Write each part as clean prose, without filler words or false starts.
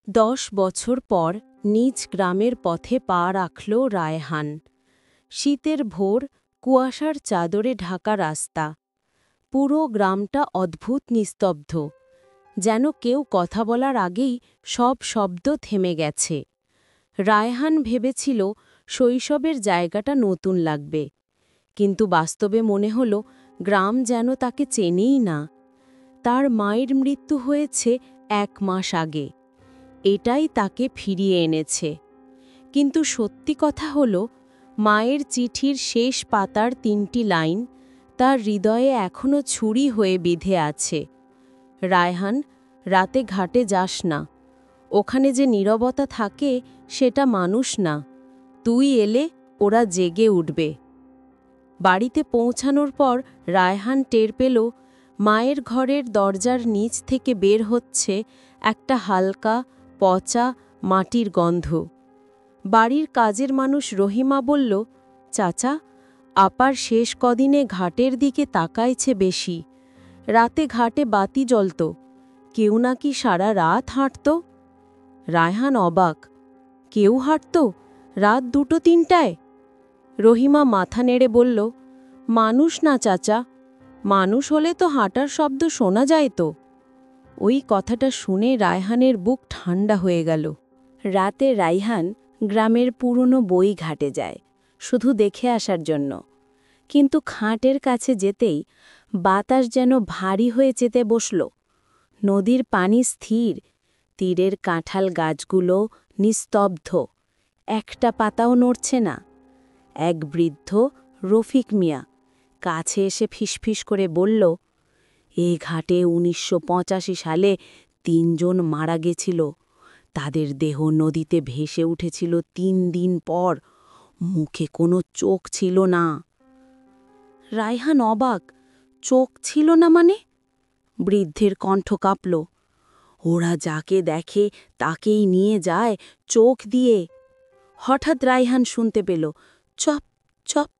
10 বছর পর নিজ গ্রামের পথে পা রাখল রায়হান। শীতের ভোর, কুয়াশার চাদরে ঢাকা রাস্তা। পুরো গ্রামটা অদ্ভুত নিস্তব্ধ, যেন কেউ কথা বলার আগেই সব শব্দ থেমে গেছে। রায়হান ভেবেছিল শৈশবের জায়গাটা নতুন লাগবে, কিন্তু বাস্তবে মনে হল গ্রাম যেন তাকে চেনেই না। তার মায়ের মৃত্যু হয়েছে 1 মাস আগে, এটাই তাকে ফিরিয়ে এনেছে। কিন্তু সত্যি কথা হল, মায়ের চিঠির শেষ পাতার 3টি লাইন তার হৃদয়ে এখনও ছুরি হয়ে বিঁধে আছে। রায়হান, রাতে ঘাটে যাস না। ওখানে যে নীরবতা থাকে সেটা মানুষ না। তুই এলে ওরা জেগে উঠবে। বাড়িতে পৌঁছানোর পর রায়হান টের পেল মায়ের ঘরের দরজার নিচ থেকে বের হচ্ছে একটা হালকা, পচা মাটির গন্ধ। বাড়ির কাজের মানুষ রহিমা বলল, চাচা, আপার শেষ কদিনে ঘাটের দিকে তাকাইছে বেশি। রাতে ঘাটে বাতি জ্বলত, কেউ নাকি সারা রাত হাঁটত। রায়হান অবাক, কেউ হাঁটত রাত 2-3টায়? রহিমা মাথা নেড়ে বলল, মানুষ না চাচা, মানুষ হলে তো হাঁটার শব্দ শোনা যায় তো। ওই কথাটা শুনে রায়হানের বুক ঠান্ডা হয়ে গেল। রাতে রায়হান গ্রামের পুরনো বই ঘাটে যায়, শুধু দেখে আসার জন্য। কিন্তু খাটের কাছে যেতেই বাতাস যেন ভারী হয়ে যেতে বসল। নদীর পানি স্থির, তীরের কাঁঠাল গাছগুলো নিস্তব্ধ, একটা পাতাও নড়ছে না। এক বৃদ্ধ, রফিক মিয়া, কাছে এসে ফিসফিস করে বলল, এই ঘাটে 1985 সালে 3 জন মারা গেছিল। তাদের দেহ নদীতে ভেসে উঠেছিল 3 দিন পর। মুখে কোনো চোখ ছিল না। রায়হান অবাক, চোখ ছিল না মানে? বৃদ্ধের কণ্ঠ কাঁপল, ওরা যাকে দেখে তাকেই নিয়ে যায় চোখ দিয়ে। হঠাৎ রায়হান শুনতে পেল, চপ চপ,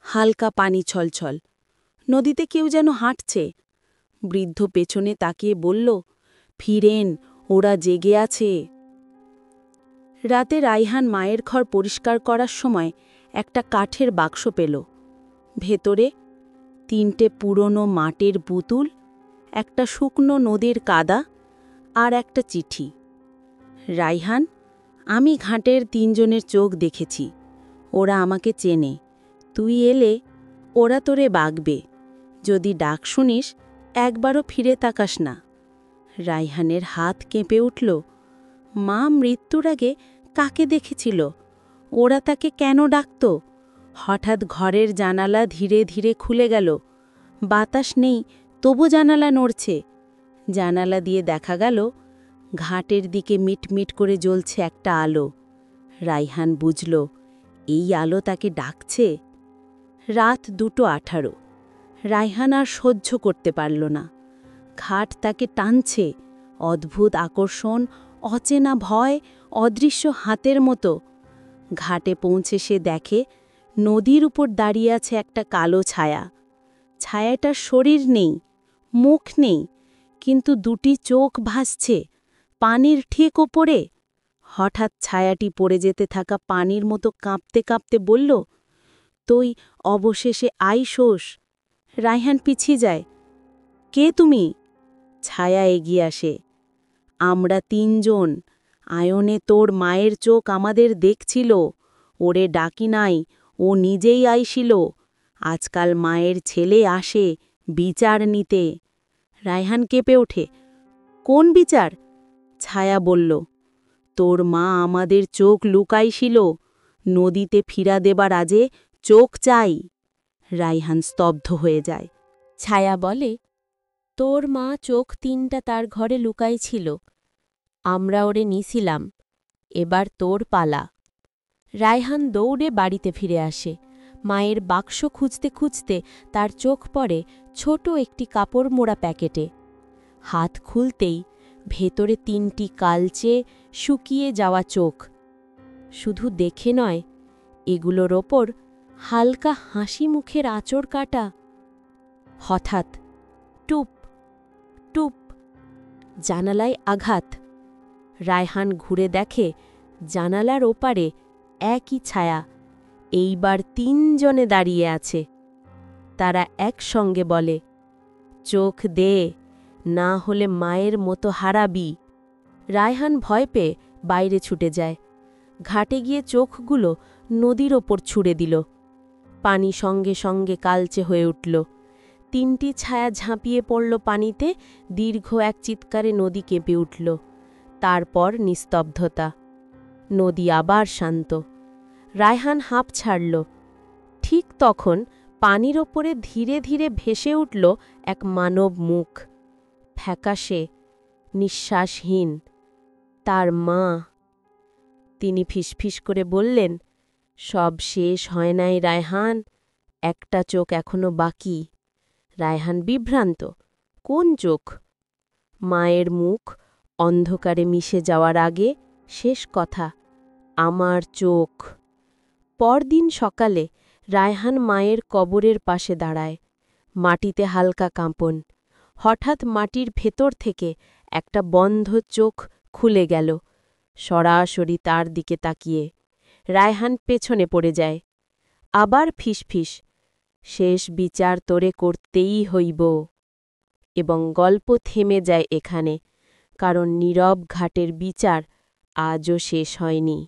হালকা পানি ছলছল। নদীতে কেউ যেন হাঁটছে। বৃদ্ধ পেছনে তাকিয়ে বলল, ফিরেন, ওরা জেগে আছে। রাতে রায়হান মায়ের ঘর পরিষ্কার করার সময় একটা কাঠের বাক্স পেল। ভেতরে 3টে পুরনো মাটির পুতুল, একটা শুকনো নদীর কাদা আর একটা চিঠি। রায়হান, আমি ঘাটের 3 জনের চোখ দেখেছি। ওরা আমাকে চেনে। তুই এলে ওরা তোরে বাগবে। যদি ডাক শুনিস, একবারও ফিরে তাকাস না। রায়হানের হাত কেঁপে উঠল। মা মৃত্যুর আগে কাকে দেখেছিল? ওরা তাকে কেন ডাকত? হঠাৎ ঘরের জানালা ধীরে ধীরে খুলে গেল। বাতাস নেই, তবু জানালা নড়ছে। জানালা দিয়ে দেখা গেল ঘাটের দিকে মিটমিট করে জ্বলছে একটা আলো। রায়হান বুঝল, এই আলো তাকে ডাকছে। রাত 2:18। রায়হান আর সহ্য করতে পারল না। ঘাট তাকে টানছে, অদ্ভুত আকর্ষণ, অচেনা ভয়, অদৃশ্য হাতের মতো। ঘাটে পৌঁছে সে দেখে নদীর উপর দাঁড়িয়ে আছে একটা কালো ছায়া। ছায়াটার শরীর নেই, মুখ নেই, কিন্তু 2টি চোখ ভাসছে পানির ঠিক ওপরে। হঠাৎ ছায়াটি পড়ে যেতে থাকা পানির মতো কাঁপতে কাঁপতে বলল, তুই অবশেষে আইসোস। রায়হান পিছিয়ে যায়। কে তুমি? ছায়া এগিয়ে আসে। আমরা 3 জন। আয়নে তোর মায়ের চোখ আমাদের দেখছিল। ওরে ডাকি নাই, ও নিজেই আইছিল। আজকাল মায়ের ছেলে আসে বিচার নিতে। রায়হান কেঁপে ওঠে, কোন বিচার? ছায়া বলল, তোর মা আমাদের চোখ লুকাইছিল। নদীতে ফিরা দেবার আজে চোখ চাই। রায়হান স্তব্ধ হয়ে যায়। ছায়া বলে, তোর মা চোখ 3টা তার ঘরে লুকাইছিল। আমরা ওরে নিছিলাম। এবার তোর পালা। রায়হান দৌড়ে বাড়িতে ফিরে আসে। মায়ের বাক্স খুঁজতে খুঁজতে তার চোখ পড়ে ছোট একটি কাপড় মোড়া প্যাকেটে। হাত খুলতেই ভেতরে 3টি কালচে, শুকিয়ে যাওয়া চোখ। শুধু দেখে নয়, এগুলোর ওপর হালকা হাসি মুখের আঁচড় কাটা। হঠাৎ টুপ টুপ, জানালায় আঘাত। রায়হান ঘুরে দেখে জানালার ওপারে একই ছায়া, এইবার ৩ জনে দাঁড়িয়ে আছে। তারা একসঙ্গে বলে, চোখ দে, না হলে মায়ের মতো হারাবি। রায়হান ভয় পেয়ে বাইরে ছুটে যায়। ঘাটে গিয়ে চোখগুলো নদীর ওপর ছুঁড়ে দিল। পানি সঙ্গে সঙ্গে কালচে হয়ে উঠল। ৩টি ছায়া ঝাঁপিয়ে পড়ল পানিতে, দীর্ঘ এক চিৎকারে নদী কেঁপে উঠল। তারপর নিস্তব্ধতা। নদী আবার শান্ত। রায়হান হাঁপ ছাড়ল। ঠিক তখন পানির ওপরে ধীরে ধীরে ভেসে উঠল এক মানব মুখ, ফ্যাকাশে, নিঃশ্বাসহীন। তার মা। তিনি ফিসফিস করে বললেন, সব শেষ হয় নাই রায়হান, একটা চোখ এখনো বাকি। রায়হান বিভ্রান্ত, কোন চোখ? মায়ের মুখ অন্ধকারে মিশে যাওয়ার আগে শেষ কথা, আমার চোখ। পরদিন সকালে রায়হান মায়ের কবরের পাশে দাঁড়ায়। মাটিতে হালকা কাঁপন। হঠাৎ মাটির ভেতর থেকে একটা বন্ধ চোখ খুলে গেল, সরাসরি তার দিকে তাকিয়ে। রায়হান পেছনে পড়ে যায়। আবার ফিসফিস, শেষ বিচার তোরে করতেই হইব। এবং গল্প থেমে যায় এখানে, কারণ নীরব ঘাটের বিচার আজও শেষ হয়নি।